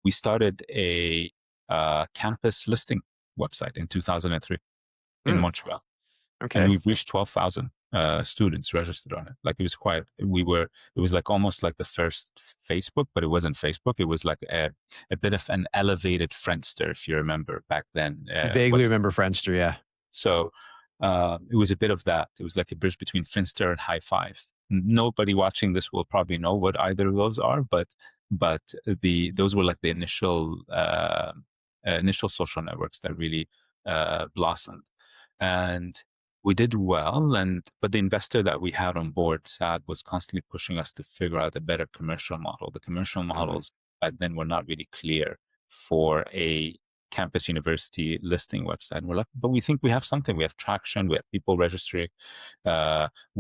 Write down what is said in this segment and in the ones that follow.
we started a campus listing website in 2003 in Mm, Montreal, and okay. we've reached 12,000 students registered on it. Like, it was quite, it was like almost like the first Facebook, but it wasn't Facebook. It was like a bit of an elevated Friendster, if you remember back then. Vaguely remember Friendster, yeah. So it was a bit of that. It was like a bridge between Finster and High Five. Nobody watching this will probably know what either of those are, but those were like the initial social networks that really blossomed, and we did well. But the investor that we had on board, SAD, was constantly pushing us to figure out a better commercial model. The commercial Mhm. models back then were not really clear for a campus university listing website. And we're like, but we think we have something. We have traction. We have people registering.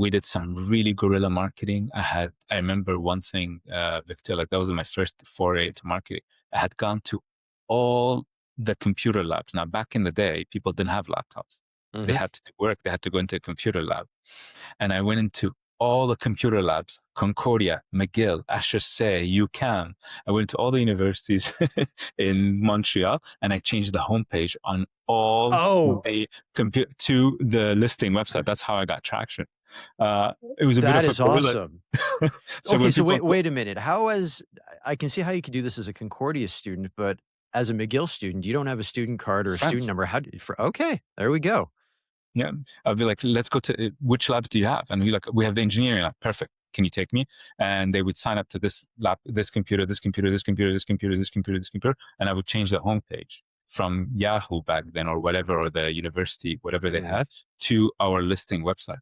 We did some really guerrilla marketing. I remember one thing, Victor, like that was my first foray into marketing. I had gone to all the computer labs. Now, back in the day, people didn't have laptops. They Mhm. had to do work. They had to go into a computer lab. And I went into all the computer labs, Concordia, McGill, HEC, UQAM. I went to all the universities in Montreal, and I changed the homepage on all Oh, the to the listing website. That's how I got traction. It was a bit that of a is guerrilla. awesome. So Okay, when so people, wait a minute. How as I can see how you could do this as a Concordia student, but as a McGill student, you don't have a student card or a student friends, number. How do for okay, there we go. yeah, I'll be like, let's go to which labs do you have? And we like, we have the engineering lab. Perfect. Can you take me? And they would sign up to this lab, this computer, this computer, this computer, this computer, this computer, this computer, and I would change the homepage from Yahoo back then or whatever, or the university, whatever they Mm, had, to our listing website.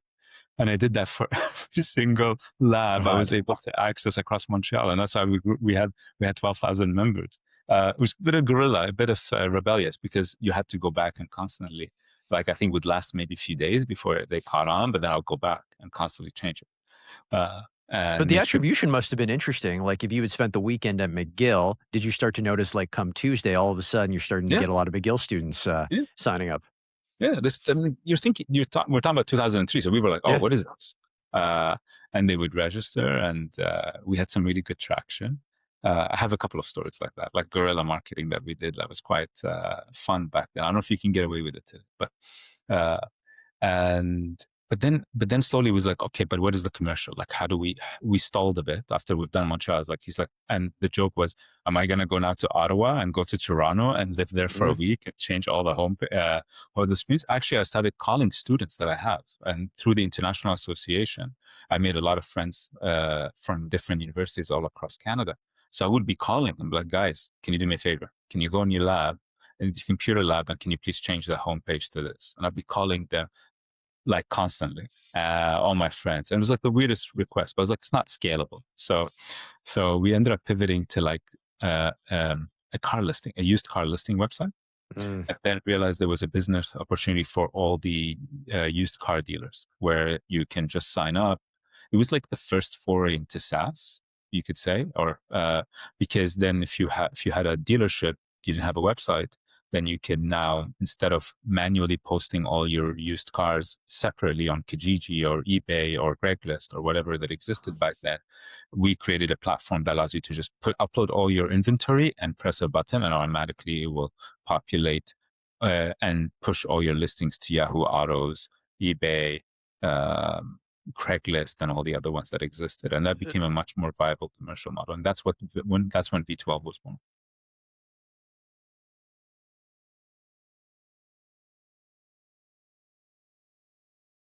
And I did that for every single lab I was God. able to access across Montreal, and that's why we had 12,000 members. It was a bit of guerrilla, a bit of rebellious, because you had to go back and constantly, like, I think would last maybe a few days before they caught on, but then I'll go back and constantly change it But and the make sure. attribution must have been interesting. Like if you had spent the weekend at McGill, did you start to notice like come Tuesday, all of a sudden you're starting to Yeah, get a lot of McGill students yeah, signing up? yeah. I mean, we're talking about 2003, so we were like, oh, Yeah. what is this? Uh, and they would register, and we had some really good traction. I have a couple of stories like that, like guerrilla marketing that we did that was quite fun back then. I don't know if you can get away with it today, but uh, and but then slowly it was like, okay, but what is the commercial? Like, how do we stalled a bit after we've done Montreal. Like, he's like, and the joke was, am I gonna go now to Ottawa and go to Toronto and live there for a Mm. week and change all the home all the screens? Actually, I started calling students that I have, and through the International Association, I made a lot of friends from different universities all across Canada. So I would be calling them like, guys, can you do me a favor? Can you go in your lab, in the computer lab, and can you please change the homepage to this? And I'd be calling them like constantly, all my friends. And it was like the weirdest request, but I was like, it's not scalable. So we ended up pivoting to like a car listing, a used car listing website, Mm. and then realized there was a business opportunity for all the used car dealers where you can just sign up. It was like the first foray into SaaS, you could say, or because then if you had a dealership, you didn't have a website, then you can now, instead of manually posting all your used cars separately on Kijiji or eBay or Craigslist or whatever that existed back then, we created a platform that allows you to just upload all your inventory and press a button, and automatically it will populate and push all your listings to Yahoo Autos, eBay, um, Craigslist, and all the other ones that existed. And that became a much more viable commercial model. And that's when V12 was born.